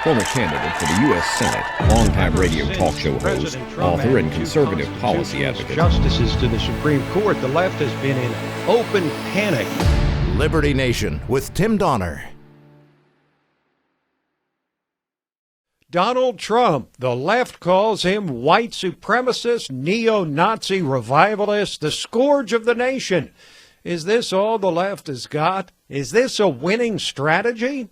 former candidate for the U.S. Senate, longtime radio talk show host, author, and conservative policy advocate. Justices to the Supreme Court, the left has been in open panic. Liberty Nation with Tim Donner. Donald Trump, the left calls him white supremacist, neo-Nazi revivalist, the scourge of the nation. Is this all the left has got? Is this a winning strategy?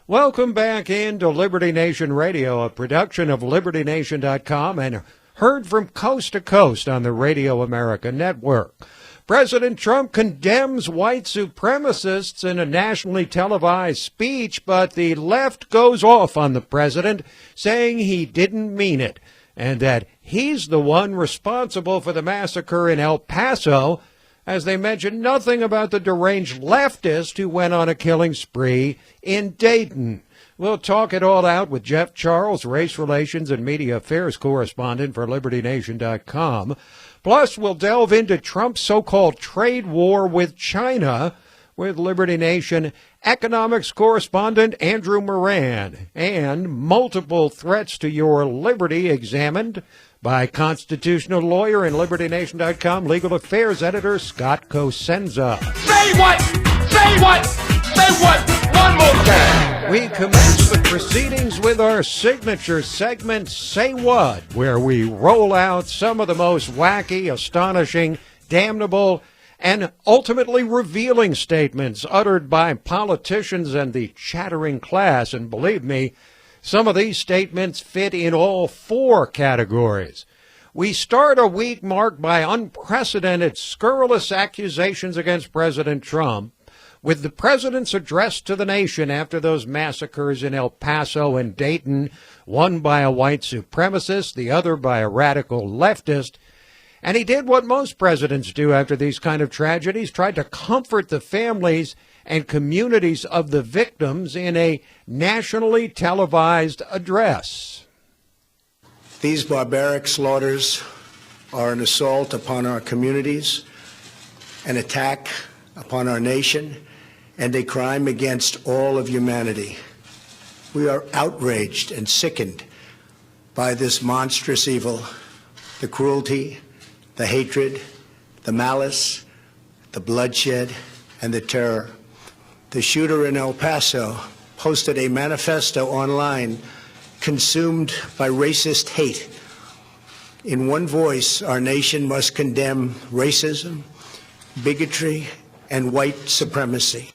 Welcome back into Liberty Nation Radio, a production of LibertyNation.com and heard from coast to coast on the Radio America network. President Trump condemns white supremacists in a nationally televised speech, but the left goes off on the president, saying he didn't mean it, and that he's the one responsible for the massacre in El Paso, as they mention nothing about the deranged leftist who went on a killing spree in Dayton. We'll talk it all out with Jeff Charles, race relations and media affairs correspondent for LibertyNation.com. Plus, we'll delve into Trump's so-called trade war with China with Liberty Nation Economics Correspondent Andrew Moran, and multiple threats to your liberty examined by constitutional lawyer and LibertyNation.com legal affairs editor Scott Cosenza. Say what? Say what? Say what? One more time. We commence the proceedings with our signature segment, Say What, where we roll out some of the most wacky, astonishing, damnable, and ultimately revealing statements uttered by politicians and the chattering class. And believe me, some of these statements fit in all four categories. We start a week marked by unprecedented, scurrilous accusations against President Trump, with the president's address to the nation after those massacres in El Paso and Dayton, one by a white supremacist, the other by a radical leftist. And he did what most presidents do after these kind of tragedies, tried to comfort the families and communities of the victims in a nationally televised address. These barbaric slaughters are an assault upon our communities, an attack upon our nation, and a crime against all of humanity. We are outraged and sickened by this monstrous evil, the cruelty, the hatred, the malice, the bloodshed, and the terror. The shooter in El Paso posted a manifesto online consumed by racist hate. In one voice, our nation must condemn racism, bigotry, and white supremacy.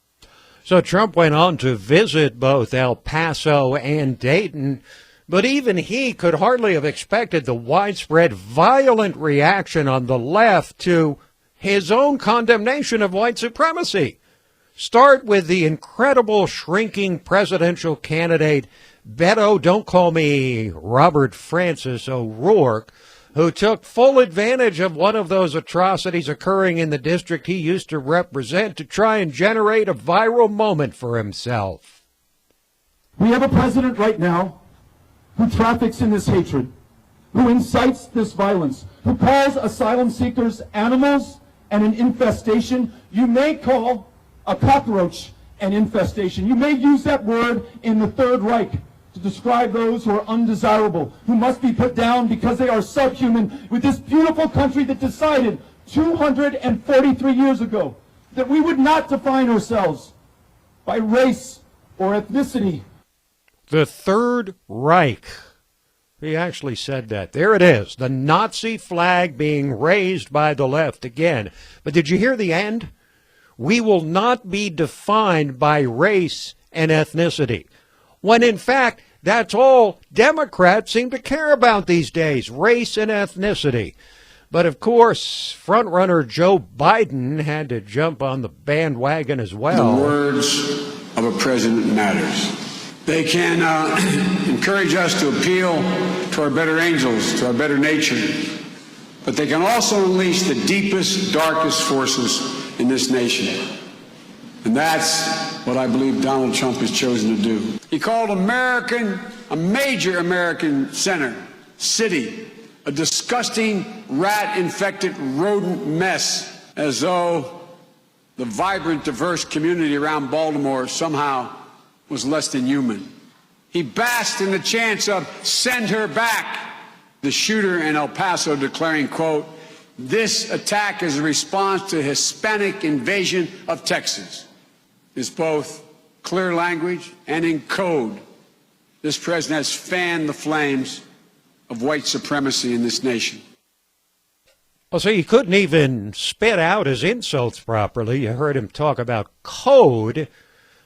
So Trump went on to visit both El Paso and Dayton, but even he could hardly have expected the widespread violent reaction on the left to his own condemnation of white supremacy. Start with the incredible shrinking presidential candidate Beto, don't call me Robert Francis O'Rourke, who took full advantage of one of those atrocities occurring in the district he used to represent to try and generate a viral moment for himself. We have a president right now who traffics in this hatred, who incites this violence, who calls asylum seekers animals and an infestation. You may call a cockroach an infestation. You may use that word in the Third Reich to describe those who are undesirable, who must be put down because they are subhuman, with this beautiful country that decided 243 years ago that we would not define ourselves by race or ethnicity. The Third Reich. He actually said that. There it is, the Nazi flag being raised by the left again. But did you hear the end? We will not be defined by race and ethnicity, when in fact that's all Democrats seem to care about these days, race and ethnicity. But of course, frontrunner Joe Biden had to jump on the bandwagon as well. The words of a president matters. They can encourage us to appeal to our better angels, to our better nature, but they can also unleash the deepest, darkest forces in this nation. And that's what I believe Donald Trump has chosen to do. He called a major American center, city, a disgusting, rat-infected rodent mess, as though the vibrant, diverse community around Baltimore somehow was less than human. He basked in the chants of "send her back." The shooter in El Paso declaring, quote, "This attack is a response to Hispanic invasion of Texas." Is both clear language and in code. This president has fanned the flames of white supremacy in this nation. Well, see, he couldn't even spit out his insults properly. You heard him talk about code.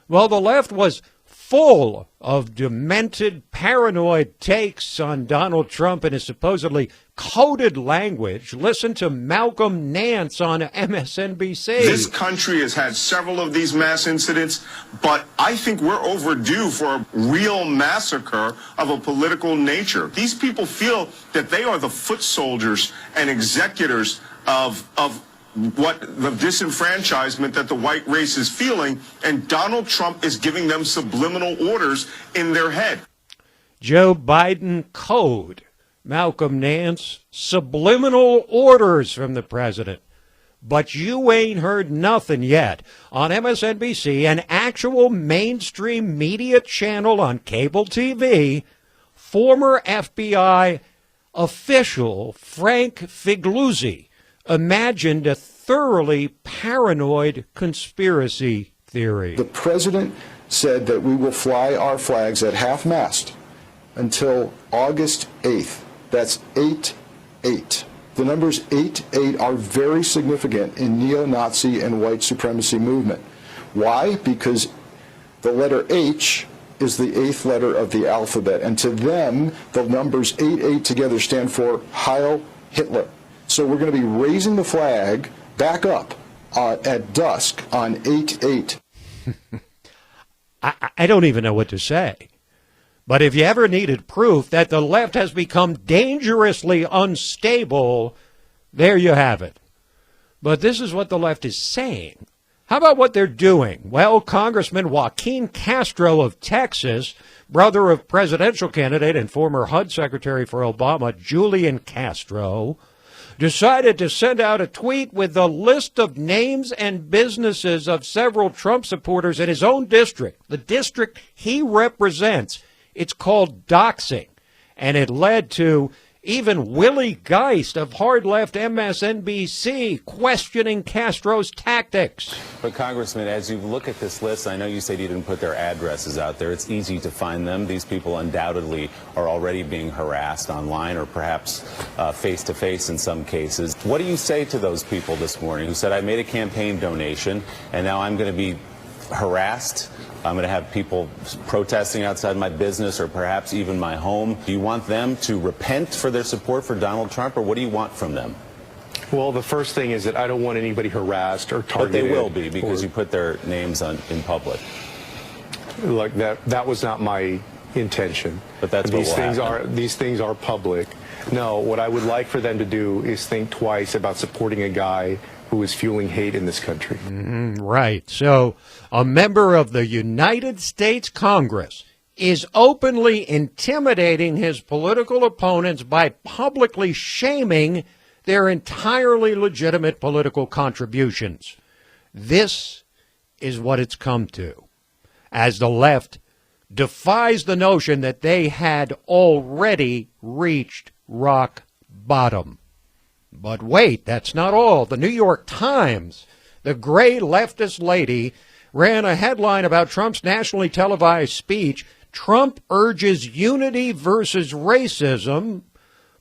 Well, the left was full of demented, paranoid takes on Donald Trump and his supposedly coded language. Listen to Malcolm Nance on MSNBC. This country has had several of these mass incidents, but I think we're overdue for a real massacre of a political nature. These people feel that they are the foot soldiers and executors of what the disenfranchisement that the white race is feeling, and Donald Trump is giving them subliminal orders in their head. Joe Biden code. Malcolm Nance, subliminal orders from the president. But you ain't heard nothing yet. On MSNBC, an actual mainstream media channel on cable TV, former FBI official Frank Figliuzzi imagined a thoroughly paranoid conspiracy theory. The president said that we will fly our flags at half-mast until August 8th. That's 8-8. The numbers 8-8 are very significant in neo-Nazi and white supremacy movement. Why? Because the letter H is the 8th letter of the alphabet, and to them, the numbers 8-8 together stand for Heil Hitler. So we're going to be raising the flag back up at dusk on 8-8. I don't even know what to say. But if you ever needed proof that the left has become dangerously unstable, there you have it. But this is what the left is saying. How about what they're doing? Well, Congressman Joaquin Castro of Texas, brother of presidential candidate and former HUD Secretary for Obama, Julian Castro, decided to send out a tweet with a list of names and businesses of several Trump supporters in his own district, the district he represents. It's called doxing, and it led to even Willie Geist of hard left MSNBC questioning Castro's tactics. But Congressman, as you look at this list, I know you said you didn't put their addresses out there. It's easy to find them. These people undoubtedly are already being harassed online or perhaps face-to-face in some cases. What do you say to those people this morning who said, I made a campaign donation and now I'm going to be harassed? I'm going to have people protesting outside my business or perhaps even my home. Do you want them to repent for their support for Donald Trump, or what do you want from them? Well, the first thing is that I don't want anybody harassed or targeted. But they will be, because you put their names in public. Look, that was not my intention. But that's what will happen. These things are public. No, what I would like for them to do is think twice about supporting a guy who is fueling hate in this country. Right. So a member of the United States Congress is openly intimidating his political opponents by publicly shaming their entirely legitimate political contributions. This is what it's come to, as the left defies the notion that they had already reached rock bottom. But wait, that's not all. The New York Times, the gray leftist lady, ran a headline about Trump's nationally televised speech. Trump urges unity versus racism,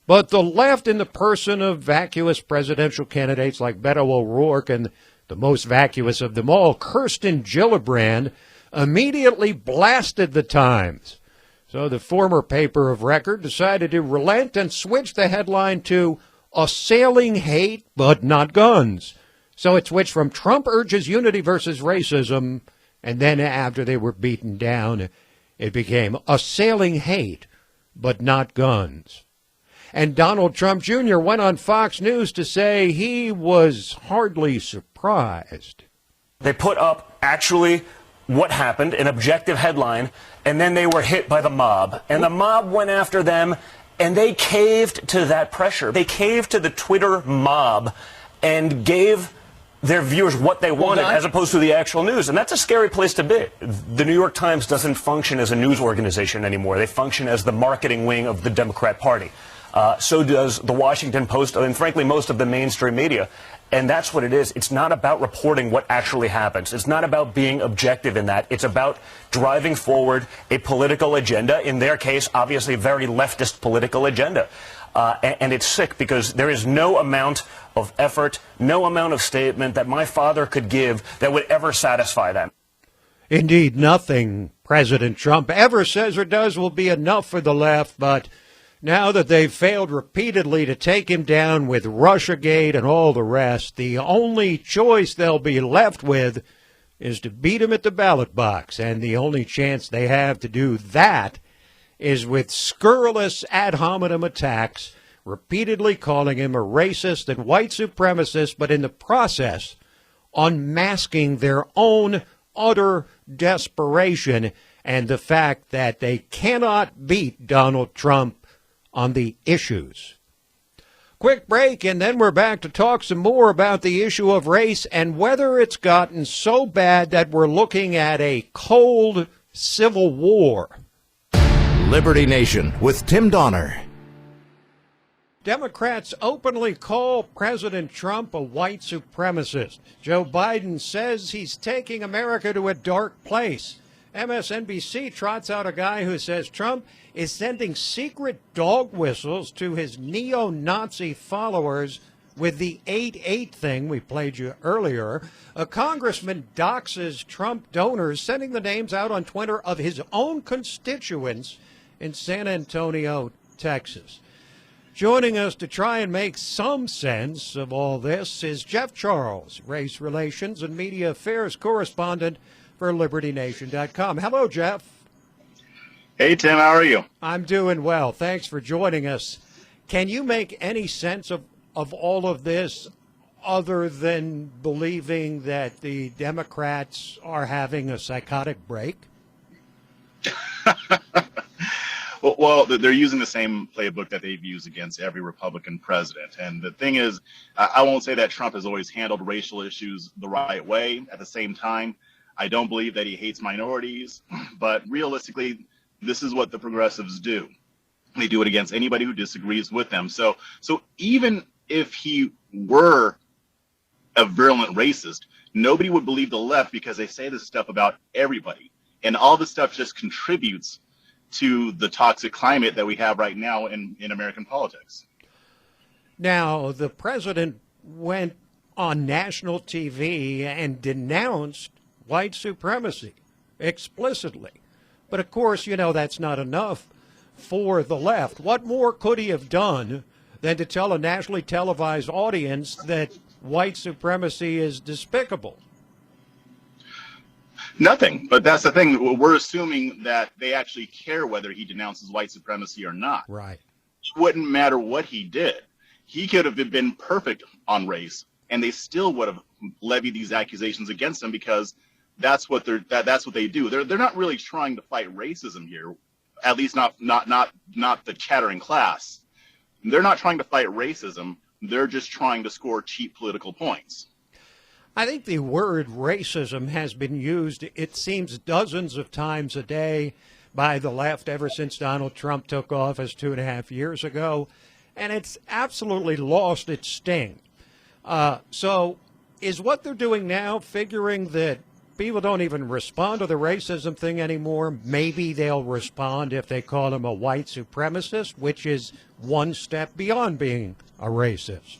but the left, in the person of vacuous presidential candidates like Beto O'Rourke and the most vacuous of them all, Kirsten Gillibrand, immediately blasted the Times. So the former paper of record decided to relent and switch the headline to assailing hate, but not guns. So it switched from Trump urges unity versus racism, and then after they were beaten down, it became assailing hate, but not guns. And Donald Trump Jr. went on Fox News to say he was hardly surprised. They put up actually what happened, an objective headline, and then they were hit by the mob. And the mob went after them, and they caved to that pressure. They caved to the Twitter mob and gave their viewers what they wanted as opposed to the actual news. And that's a scary place to be. The New York Times doesn't function as a news organization anymore. They function as the marketing wing of the Democrat Party. So does the Washington Post and, frankly, most of the mainstream media. And that's what it is. It's not about reporting what actually happens. It's not about being objective in that. It's about driving forward a political agenda, in their case, obviously a very leftist political agenda. And it's sick because there is no amount of effort, no amount of statement that my father could give that would ever satisfy them. Indeed, nothing President Trump ever says or does will be enough for the left, but now that they've failed repeatedly to take him down with Russiagate and all the rest, the only choice they'll be left with is to beat him at the ballot box. And the only chance they have to do that is with scurrilous ad hominem attacks, repeatedly calling him a racist and white supremacist, but in the process unmasking their own utter desperation and the fact that they cannot beat Donald Trump on the issues. Quick break, and then we're back to talk some more about the issue of race and whether it's gotten so bad that we're looking at a cold civil war. Liberty Nation with Tim Donner. Democrats openly call President Trump a white supremacist. Joe Biden says he's taking America to a dark place. MSNBC trots out a guy who says Trump is sending secret dog whistles to his neo-Nazi followers with the 8-8 thing we played you earlier. A congressman doxes Trump donors, sending the names out on Twitter of his own constituents in San Antonio, Texas. Joining us to try and make some sense of all this is Jeff Charles, race relations and media affairs correspondent for LibertyNation.com. Hello, Jeff. Hey, Tim. How are you? I'm doing well. Thanks for joining us. Can you make any sense of all of this other than believing that the Democrats are having a psychotic break? Well, they're using the same playbook that they've used against every Republican president. And the thing is, I won't say that Trump has always handled racial issues the right way. At the same time, I don't believe that he hates minorities. But realistically, this is what the progressives do. They do it against anybody who disagrees with them. So even if he were a virulent racist, nobody would believe the left because they say this stuff about everybody. And all this stuff just contributes to the toxic climate that we have right now in American politics. Now, the president went on national TV and denounced white supremacy explicitly. But, of course, you know, that's not enough for the left. What more could he have done than to tell a nationally televised audience that white supremacy is despicable? Nothing. But that's the thing. We're assuming that they actually care whether he denounces white supremacy or not. Right. It wouldn't matter what he did. He could have been perfect on race, and they still would have levied these accusations against him because that's what they do. They're not really trying to fight racism here, at least not the chattering class. They're not trying to fight racism. They're just trying to score cheap political points. I think the word racism has been used, it seems, dozens of times a day by the left ever since Donald Trump took office 2.5 years ago, and it's absolutely lost its sting. So is what they're doing now figuring that people don't even respond to the racism thing anymore? Maybe they'll respond if they call him a white supremacist, which is one step beyond being a racist.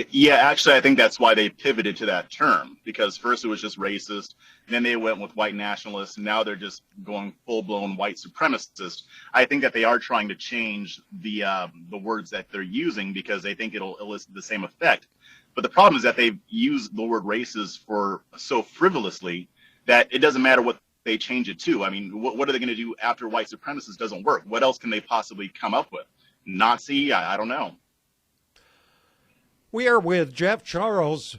Yeah, actually, I think that's why they pivoted to that term, because first it was just racist, then they went with white nationalist, and now they're just going full-blown white supremacist. I think that they are trying to change the words that they're using because they think it'll elicit the same effect. But the problem is that they've used the word racist for so frivolously that it doesn't matter what they change it to. I mean, what are they going to do after white supremacist doesn't work? What else can they possibly come up with? Nazi? I don't know. We are with Jeff Charles,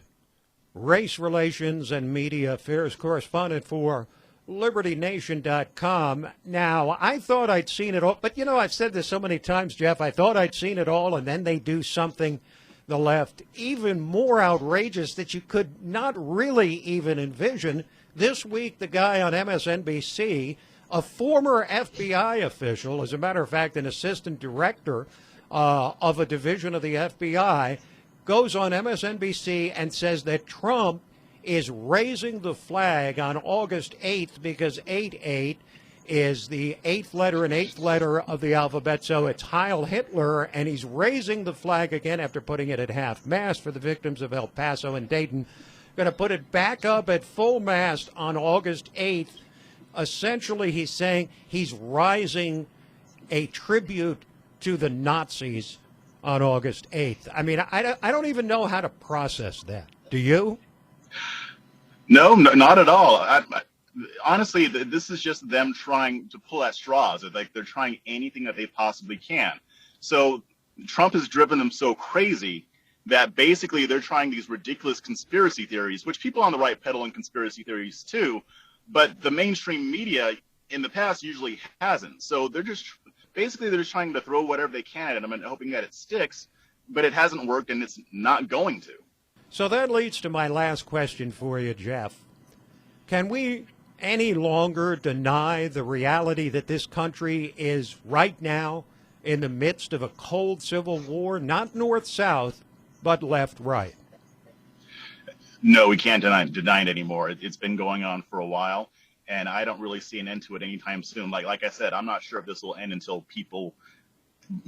race relations and media affairs correspondent for LibertyNation.com. Now, I thought I'd seen it all, but, you know, I've said this so many times, Jeff, I thought I'd seen it all, and then they do something the left even more outrageous that you could not really even envision. This week, the guy on MSNBC, a former FBI official, as a matter of fact, an assistant director of a division of the FBI, goes on MSNBC and says that Trump is raising the flag on August 8th because 8-8 is the eighth letter and eighth letter of the alphabet, so it's Heil Hitler, and he's raising the flag again after putting it at half-mast for the victims of El Paso and Dayton. Going to put it back up at full mast on August 8th. Essentially, he's saying he's rising a tribute to the Nazis on August 8th. I mean, I don't even know how to process that. Do you? No, not at all. Honestly, this is just them trying to pull at straws. Like they're trying anything that they possibly can. So Trump has driven them so crazy that basically they're trying these ridiculous conspiracy theories, which people on the right peddle in conspiracy theories too, but the mainstream media in the past usually hasn't. So they're just trying to throw whatever they can at them and hoping that it sticks, but it hasn't worked and it's not going to. So that leads to my last question for you, Jeff. Can we any longer deny the reality that this country is right now in the midst of a cold civil war, not north-south, but left-right? No, we can't deny it anymore. It's been going on for a while, and I don't really see an end to it anytime soon. Like I said, I'm not sure if this will end until people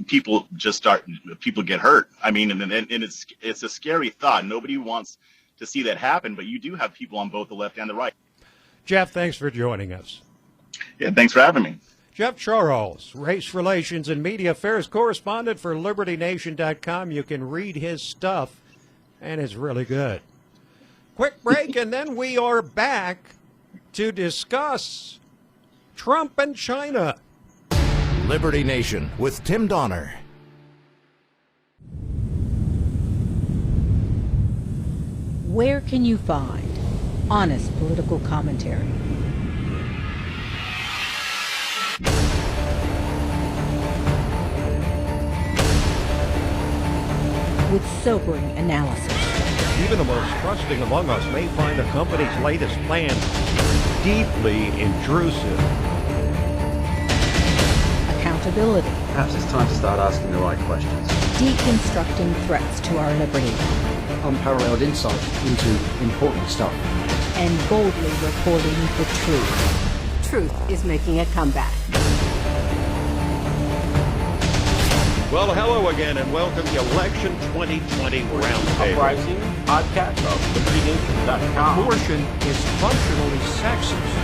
get hurt. I mean, and it's a scary thought. Nobody wants to see that happen, but you do have people on both the left and the right. Jeff, thanks for joining us. Yeah, thanks for having me. Jeff Charles, race relations and media affairs correspondent for LibertyNation.com. You can read his stuff, and it's really good. Quick break, and then we are back to discuss Trump and China. Liberty Nation with Tim Donner. Where can you find honest political commentary? With sobering analysis. Even the most trusting among us may find a company's latest plan deeply intrusive. Accountability. Perhaps it's time to start asking the right questions. Deconstructing threats to our liberty. Unparalleled insight into important stuff. And boldly reporting the truth. Truth is making a comeback. Well, hello again, and welcome to Election 2020 Roundtable. Uprising podcast of LibertyNation.com. Abortion is functionally sexist.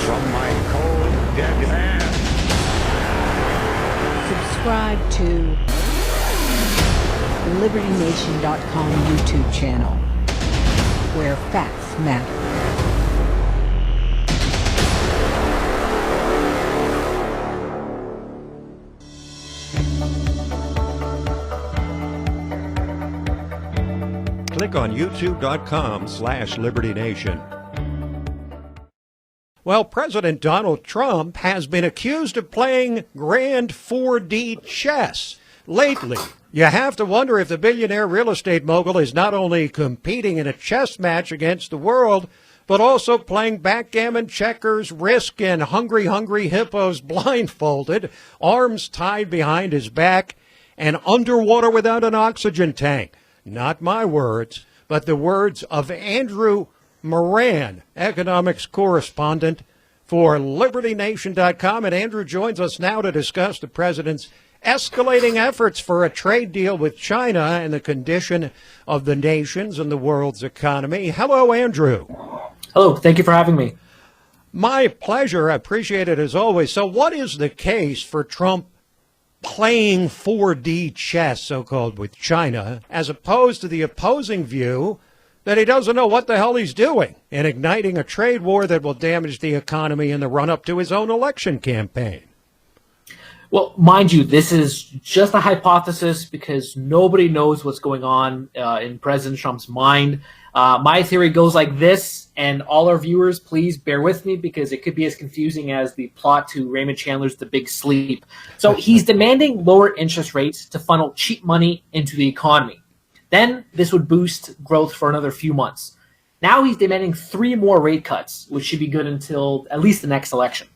From my cold, dead hand. Subscribe to the LibertyNation.com YouTube channel, where facts matter. Click on youtube.com/LibertyNation. Well, President Donald Trump has been accused of playing grand 4D chess. Lately, you have to wonder if the billionaire real estate mogul is not only competing in a chess match against the world, but also playing backgammon, checkers, Risk, and hungry hippos blindfolded, arms tied behind his back, and underwater without an oxygen tank. Not my words, but the words of Andrew Moran, economics correspondent for LibertyNation.com. And Andrew joins us now to discuss the president's escalating efforts for a trade deal with China and the condition of the nations and the world's economy. Hello, Andrew. Hello. Thank you for having me. My pleasure. I appreciate it as always. So what is the case for Trump playing 4D chess, so-called, with China, as opposed to the opposing view that he doesn't know what the hell he's doing in igniting a trade war that will damage the economy in the run-up to his own election campaign? Well, mind you, this is just a hypothesis because nobody knows what's going on in President Trump's mind. My theory goes like this, and all our viewers, please bear with me because it could be as confusing as the plot to Raymond Chandler's The Big Sleep. So he's demanding lower interest rates to funnel cheap money into the economy. Then this would boost growth for another few months. Now he's demanding 3 more rate cuts, which should be good until at least the next election.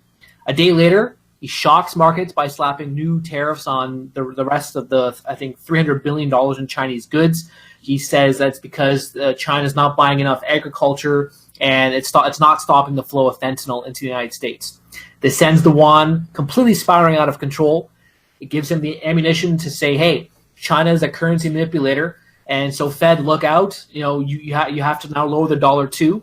A day later, he shocks markets by slapping new tariffs on the rest of the, I think, $300 billion in Chinese goods. He says that's because China's not buying enough agriculture and it's not stopping the flow of fentanyl into the United States. This sends the yuan completely spiraling out of control. It gives him the ammunition to say, hey, China is a currency manipulator, and so Fed, look out. You have to now lower the dollar too.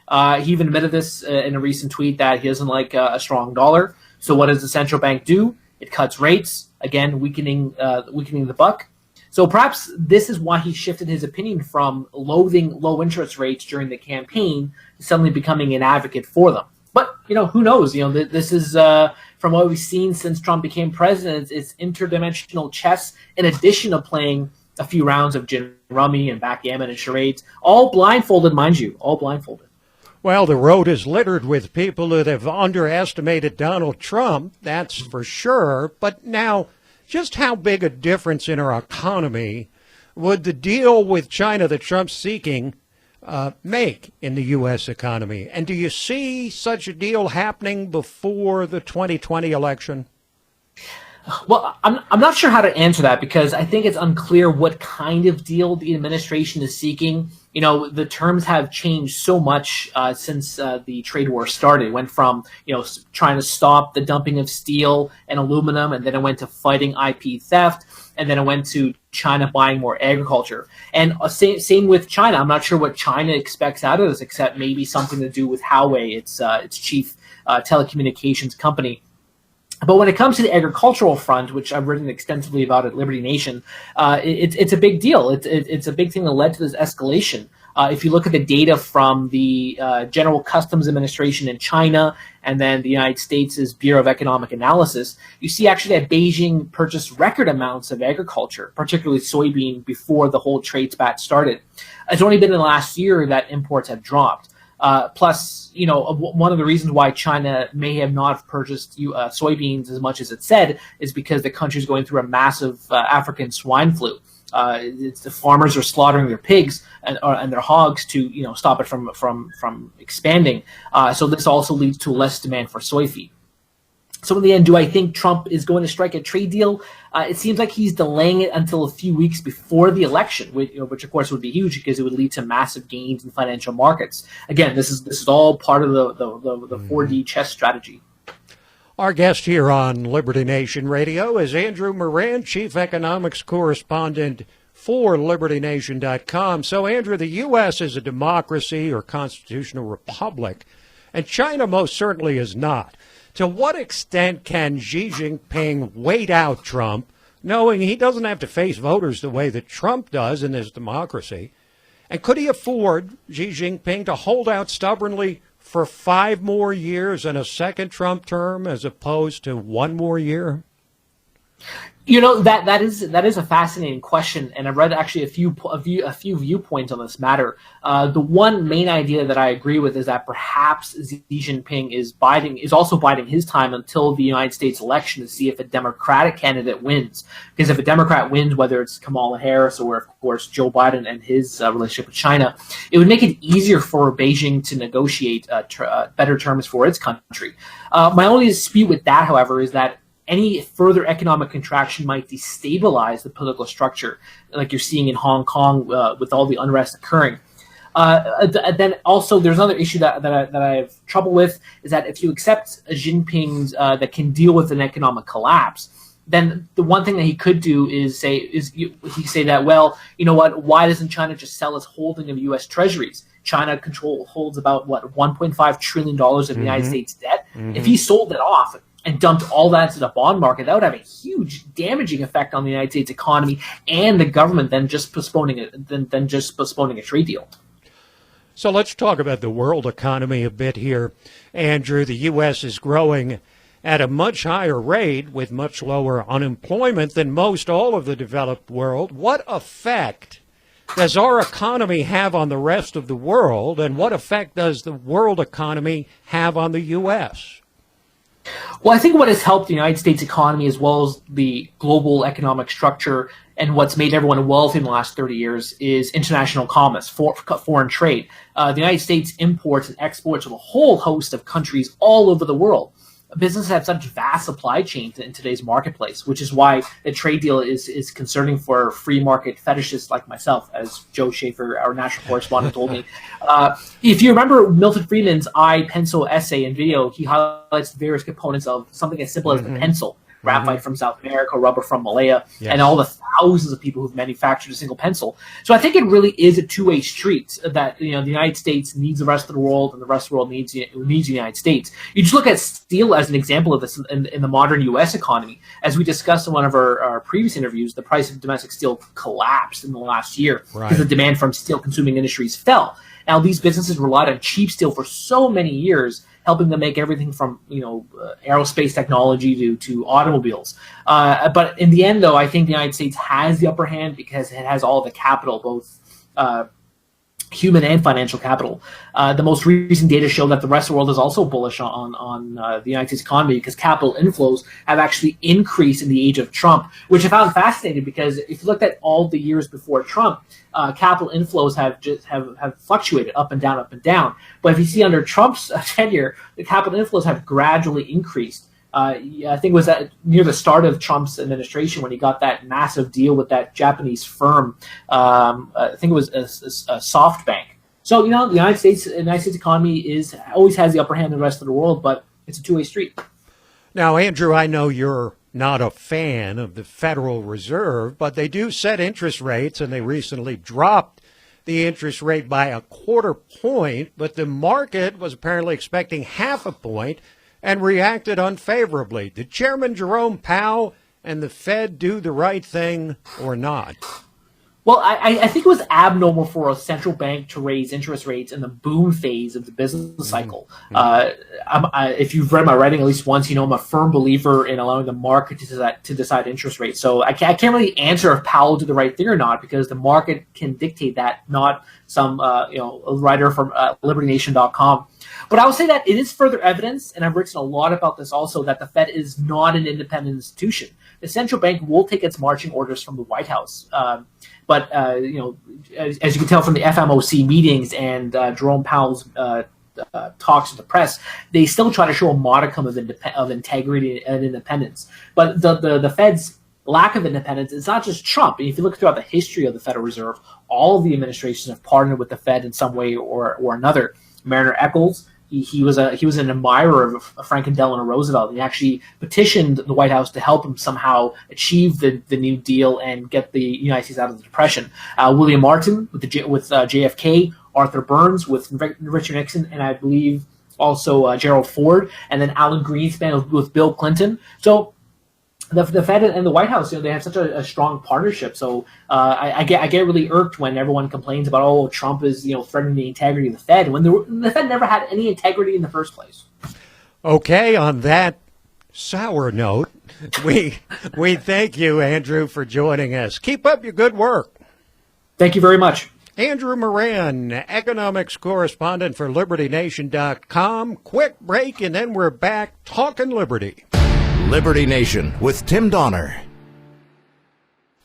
He even admitted this in a recent tweet that he doesn't like a strong dollar. So what does the central bank do? It cuts rates, again, weakening the buck. So perhaps this is why he shifted his opinion from loathing low interest rates during the campaign to suddenly becoming an advocate for them. But, who knows? This is, from what we've seen since Trump became president, it's interdimensional chess in addition to playing a few rounds of gin rummy and backgammon and charades, all blindfolded, mind you, all blindfolded. Well, the road is littered with people that have underestimated Donald Trump, that's for sure. But now, just how big a difference in our economy would the deal with China that Trump's seeking make in the U.S. economy? And do you see such a deal happening before the 2020 election? Well, I'm not sure how to answer that because I think it's unclear what kind of deal the administration is seeking. The terms have changed so much since the trade war started. It went from, trying to stop the dumping of steel and aluminum, and then it went to fighting IP theft, and then it went to China buying more agriculture. And same with China. I'm not sure what China expects out of this, except maybe something to do with Huawei, its chief telecommunications company. But when it comes to the agricultural front, which I've written extensively about at Liberty Nation, it's a big deal. It's a big thing that led to this escalation. If you look at the data from the General Customs Administration in China and then the United States' Bureau of Economic Analysis, you see actually that Beijing purchased record amounts of agriculture, particularly soybean, before the whole trade spat started. It's only been in the last year that imports have dropped. Plus, one of the reasons why China may have not purchased soybeans as much as it said is because the country is going through a massive African swine flu. The farmers are slaughtering their pigs and their hogs to stop it from expanding. So this also leads to less demand for soy feed. So in the end, do I think Trump is going to strike a trade deal? It seems like he's delaying it until a few weeks before the election, which of course would be huge because it would lead to massive gains in financial markets. Again, this is all part of the 4D chess strategy. Our guest here on Liberty Nation Radio is Andrew Moran, Chief Economics Correspondent for LibertyNation.com. So, Andrew, the U.S. is a democracy or constitutional republic, and China most certainly is not. To what extent can Xi Jinping wait out Trump, knowing he doesn't have to face voters the way that Trump does in this democracy? And could he afford, Xi Jinping, to hold out stubbornly for 5 more years and a second Trump term as opposed to 1 more year? That is a fascinating question, and I've read actually a few viewpoints on this matter. The one main idea that I agree with is that perhaps Xi Jinping is also biding his time until the United States election to see if a Democratic candidate wins. Because if a Democrat wins, whether it's Kamala Harris or, of course, Joe Biden and his relationship with China, it would make it easier for Beijing to negotiate better terms for its country. My only dispute with that, however, is that any further economic contraction might destabilize the political structure, like you're seeing in Hong Kong with all the unrest occurring. Then also, there's another issue that I have trouble with, is that if you accept Jinping's that can deal with an economic collapse, then the one thing that he could do is say that, well, you know what, why doesn't China just sell its holding of U.S. treasuries? China holds about, $1.5 trillion of the United States debt. If he sold it off and dumped all that into the bond market, that would have a huge damaging effect on the United States economy and the government than just postponing a trade deal. So let's talk about the world economy a bit here, Andrew. The U.S. is growing at a much higher rate with much lower unemployment than most all of the developed world. What effect does our economy have on the rest of the world, and what effect does the world economy have on the U.S.? Well, I think what has helped the United States economy, as well as the global economic structure, and what's made everyone wealthy in the last 30 years is international commerce, foreign trade. The United States imports and exports to a whole host of countries all over the world. Businesses have such vast supply chains in today's marketplace, which is why the trade deal is concerning for free market fetishists like myself, as Joe Schaefer, our national correspondent, told me. If you remember Milton Friedman's I-Pencil essay and video, he highlights the various components of something as simple as the pencil. Graphite from South America, rubber from Malaya, and all the thousands of people who've manufactured a single pencil. So I think it really is a two-way street that, the United States needs the rest of the world and the rest of the world needs the United States. You just look at steel as an example of this in the modern U.S. economy. As we discussed in one of our previous interviews, the price of domestic steel collapsed in the last year because the demand from steel-consuming industries fell. Now, these businesses relied on cheap steel for so many years, helping them make everything from aerospace technology to automobiles. But in the end, though, I think the United States has the upper hand because it has all the capital, both human and financial capital. The most recent data show that the rest of the world is also bullish on the United States economy because capital inflows have actually increased in the age of Trump, which I found fascinating because if you looked at all the years before Trump, capital inflows have fluctuated up and down, up and down. But if you see under Trump's tenure, the capital inflows have gradually increased. I think it was near the start of Trump's administration when he got that massive deal with that Japanese firm. I think it was a SoftBank. So, the United States economy always has the upper hand in the rest of the world, but it's a two-way street. Now, Andrew, I know you're not a fan of the Federal Reserve, but they do set interest rates, and they recently dropped the interest rate by 1/4 point, but the market was apparently expecting 1/2 point and reacted unfavorably. Did Chairman Jerome Powell and the Fed do the right thing or not? Well, I think it was abnormal for a central bank to raise interest rates in the boom phase of the business cycle. If you've read my writing at least once, I'm a firm believer in allowing the market to decide interest rates. So I can't really answer if Powell did the right thing or not because the market can dictate that, not some a writer from LibertyNation.com. But I would say that it is further evidence, and I've written a lot about this also, that the Fed is not an independent institution. The central bank will take its marching orders from the White House. But as you can tell from the FMOC meetings and Jerome Powell's talks to the press, they still try to show a modicum of integrity and independence. But the Fed's lack of independence is not just Trump. If you look throughout the history of the Federal Reserve, all of the administrations have partnered with the Fed in some way or another. Mariner Eccles, he was an admirer of Franklin Delano Roosevelt. He actually petitioned the White House to help him somehow achieve the New Deal and get the United States out of the Depression. William Martin with JFK, Arthur Burns with Richard Nixon, and I believe also Gerald Ford, and then Alan Greenspan with Bill Clinton. So the Fed and the White House, they have such a strong partnership. So I get really irked when everyone complains about, Trump is threatening the integrity of the Fed when the Fed never had any integrity in the first place. Okay, on that sour note, we thank you, Andrew, for joining us. Keep up your good work. Thank you very much. Andrew Moran, Economics Correspondent for LibertyNation.com. Quick break, and then we're back talking liberty. Liberty Nation with Tim Donner.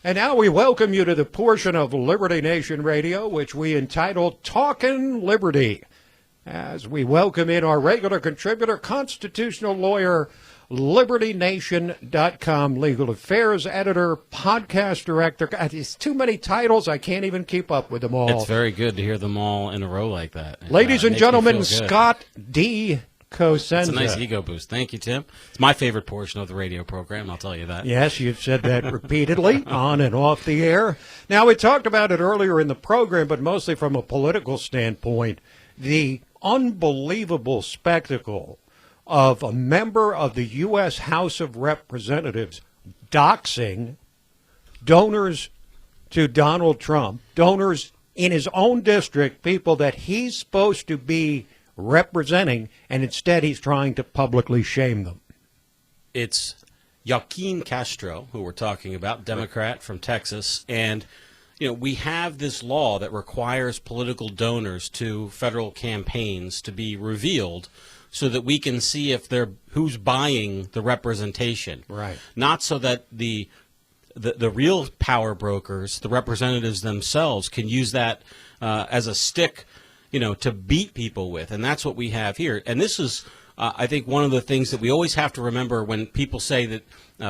And now we welcome you to the portion of Liberty Nation Radio, which we entitled Talkin' Liberty, as we welcome in our regular contributor, constitutional lawyer, LibertyNation.com legal affairs editor, podcast director. God, it's too many titles. I can't even keep up with them all. It's very good to hear them all in a row like that. Ladies and gentlemen, Scott D. Cosenza. It's a nice ego boost. Thank you, Tim. It's my favorite portion of the radio program, I'll tell you that. Yes, you've said that repeatedly, on and off the air. Now, we talked about it earlier in the program, but mostly from a political standpoint, the unbelievable spectacle of a member of the U.S. House of Representatives doxing donors to Donald Trump, donors in his own district, people that he's supposed to be representing, and instead he's trying to publicly shame them. it's Joaquin Castro, who we're talking about, Democrat from Texas, and we have this law that requires political donors to federal campaigns to be revealed so that we can see if who's buying the representation. Right. Not so that the real power brokers, the representatives themselves, can use that as a stick, to beat people with. And that's what we have here. And this is, I think, one of the things that we always have to remember when people say that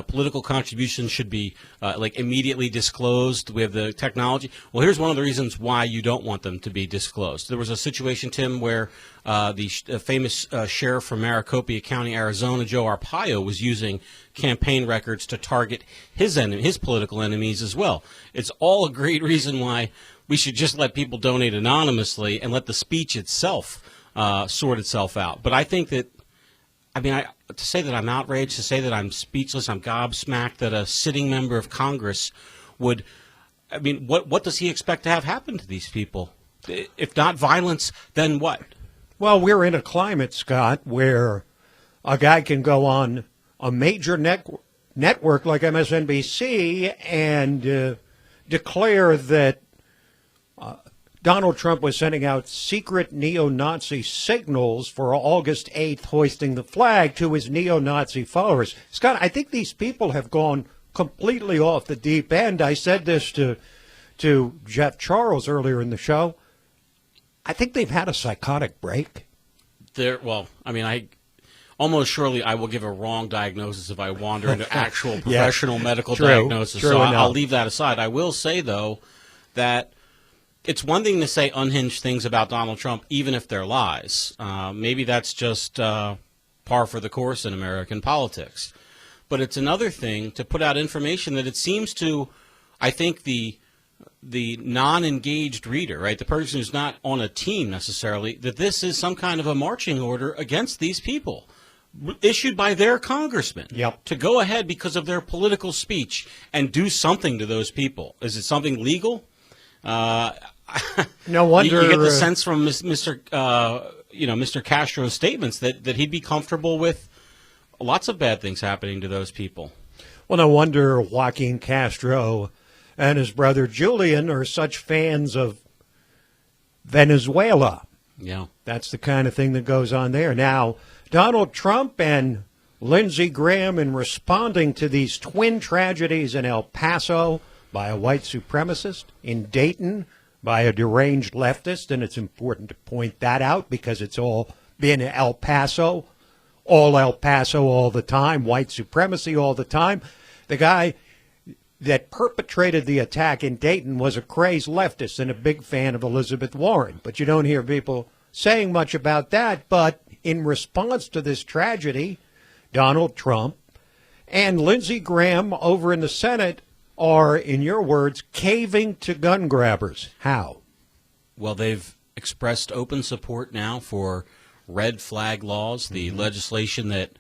political contributions should be immediately disclosed with the technology. Well, here's one of the reasons why you don't want them to be disclosed. There was a situation, Tim, where the famous sheriff from Maricopa County, Arizona, Joe Arpaio, was using campaign records to target his political enemies as well. It's all a great reason why we should just let people donate anonymously and let the speech itself sort itself out. But I think that, to say that I'm outraged, to say that I'm speechless, I'm gobsmacked that a sitting member of Congress would, what does he expect to have happen to these people? If not violence, then what? Well, we're in a climate, Scott, where a guy can go on a major network like MSNBC and declare that Donald Trump was sending out secret neo-Nazi signals for August 8th hoisting the flag to his neo-Nazi followers. Scott, I think these people have gone completely off the deep end. I said this to Jeff Charles earlier in the show. I think they've had a psychotic break. I almost surely I will give a wrong diagnosis if I wander into actual professional medical diagnosis. True so enough. I'll leave that aside. I will say, though, that it's one thing to say unhinged things about Donald Trump, even if they're lies. Maybe that's just par for the course in American politics. But it's another thing to put out information that it seems to, I think, the non-engaged reader, right, the person who's not on a team necessarily, that this is some kind of a marching order against these people, issued by their congressman, to go ahead because of their political speech and do something to those people. Is it something legal? No wonder you get the sense from Mr. Castro's statements that he'd be comfortable with lots of bad things happening to those people. Well, no wonder Joaquin Castro and his brother Julian are such fans of Venezuela. Yeah, that's the kind of thing that goes on there. Now, Donald Trump and Lindsey Graham, in responding to these twin tragedies in El Paso by a white supremacist, in Dayton by a deranged leftist, and it's important to point that out because it's all been El Paso all the time, white supremacy all the time. The guy that perpetrated the attack in Dayton was a crazed leftist and a big fan of Elizabeth Warren, but you don't hear people saying much about that. But in response to this tragedy, Donald Trump and Lindsey Graham over in the Senate are, in your words, caving to gun grabbers. How? Well, they've expressed open support now for red flag laws, the legislation that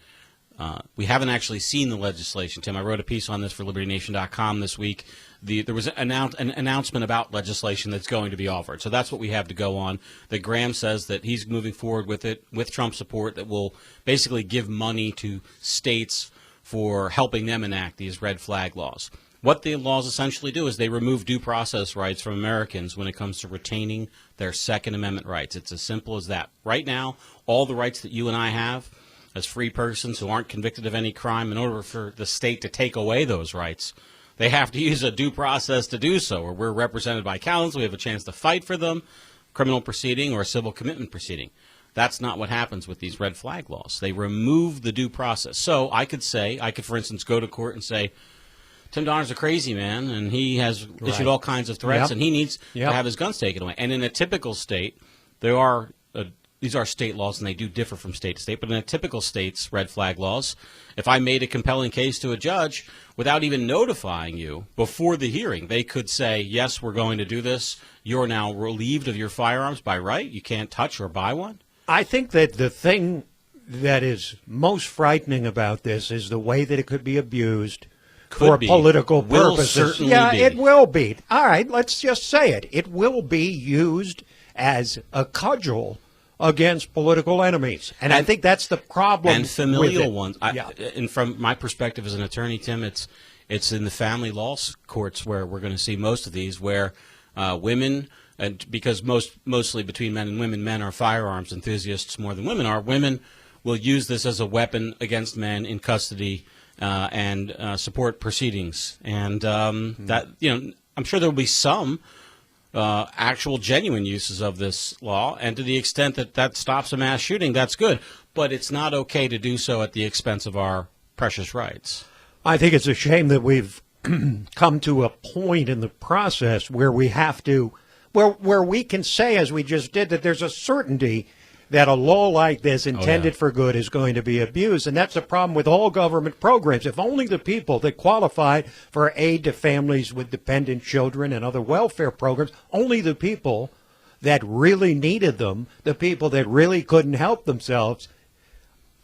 we haven't actually seen the legislation, Tim. I wrote a piece on this for LibertyNation.com this week. There was an announcement about legislation that's going to be offered. So that's what we have to go on. That Graham says that he's moving forward with it, with Trump support, that will basically give money to states for helping them enact these red flag laws. What the laws essentially do is they remove due process rights from Americans when it comes to retaining their Second Amendment rights. It's as simple as that. Right now, all the rights that you and I have as free persons who aren't convicted of any crime, in order for the state to take away those rights, they have to use a due process to do so, or we're represented by counsel, we have a chance to fight for them, criminal proceeding or a civil commitment proceeding. That's not what happens with these red flag laws. They remove the due process. So I could, for instance, go to court and say, Tim Donner's a crazy man, and he has issued all kinds of threats, and he needs to have his guns taken away. And in a typical state, these are state laws, and they do differ from state to state, but in a typical state's red flag laws, if I made a compelling case to a judge without even notifying you before the hearing, they could say, yes, we're going to do this. You're now relieved of your firearms by right. You can't touch or buy one. I think that the thing that is most frightening about this is the way that it could be abused for political purposes. Yeah, it will be. All right, let's just say it. It will be used as a cudgel against political enemies. And I think that's the problem. And familial with it. ones. And from my perspective as an attorney, Tim, it's in the family law courts where we're going to see most of these, where women, and because mostly between men and women, men are firearms enthusiasts more than women are, women will use this as a weapon against men in custody and support proceedings. And that, I'm sure there will be some actual genuine uses of this law, and to the extent that stops a mass shooting, that's good. But it's not okay to do so at the expense of our precious rights. I think it's a shame that we've come to a point in the process where we have to, where we can say, as we just did, that there's a certainty that a law like this intended for good is going to be abused. And that's a problem with all government programs. If only the people that qualified for aid to families with dependent children and other welfare programs, only the people that really needed them, the people that really couldn't help themselves,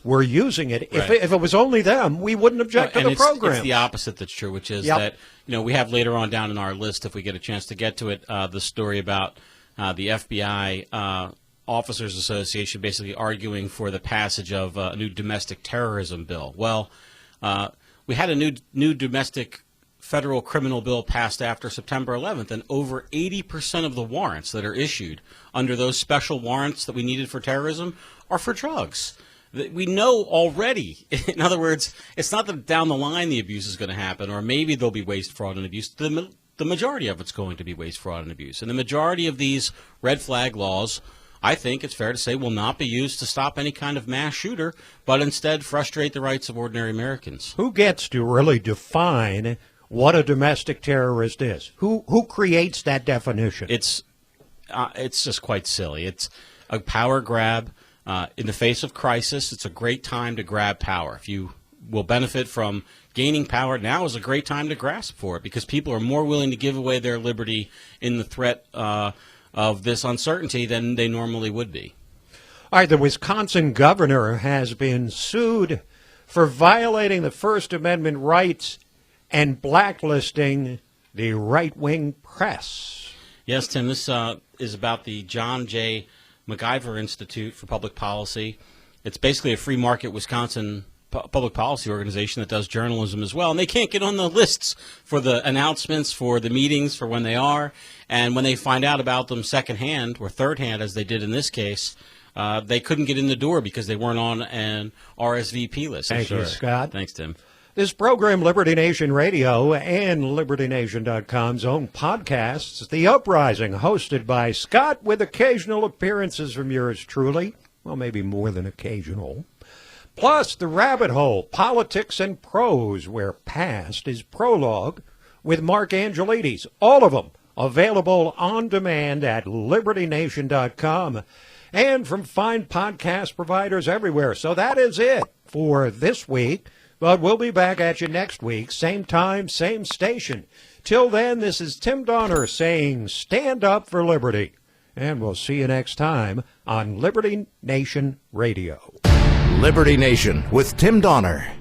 were using it. Right. If it was only them, we wouldn't object to the program. It's the opposite that's true, which is that, we have later on down in our list, if we get a chance to get to it, the story about the FBI Officers Association basically arguing for the passage of a new domestic terrorism bill. Well, we had a new domestic federal criminal bill passed after September 11th, and over 80% of the warrants that are issued under those special warrants that we needed for terrorism are for drugs. We know already. In other words, it's not that down the line the abuse is going to happen, or maybe there'll be waste, fraud, and abuse. The majority of it's going to be waste, fraud, and abuse. And the majority of these red flag laws, I think it's fair to say, will not be used to stop any kind of mass shooter, but instead frustrate the rights of ordinary Americans. Who gets to really define what a domestic terrorist is? Who creates that definition? It's just quite silly. It's a power grab. In the face of crisis, it's a great time to grab power. If you will benefit from gaining power, now is a great time to grasp for it, because people are more willing to give away their liberty in the threat of this uncertainty than they normally would be. All right, the Wisconsin governor has been sued for violating the First Amendment rights and blacklisting the right-wing press. Yes, Tim, this is about the John J. MacIver Institute for Public Policy. It's basically a free market Wisconsin public policy organization that does journalism as well, and they can't get on the lists for the announcements, for the meetings, for when they are, and when they find out about them secondhand or thirdhand, as they did in this case, they couldn't get in the door because they weren't on an RSVP list. Thank you, Scott. Thanks, Tim. This program, Liberty Nation Radio and LibertyNation.com's own podcasts, The Uprising, hosted by Scott, with occasional appearances from yours truly. Well, maybe more than occasional. Plus, The Rabbit Hole, Politics and Prose, where past is prologue, with Mark Angelides. All of them available on demand at LibertyNation.com and from fine podcast providers everywhere. So that is it for this week. But we'll be back at you next week, same time, same station. Till then, this is Tim Donner saying stand up for liberty. And we'll see you next time on Liberty Nation Radio. Liberty Nation with Tim Donner.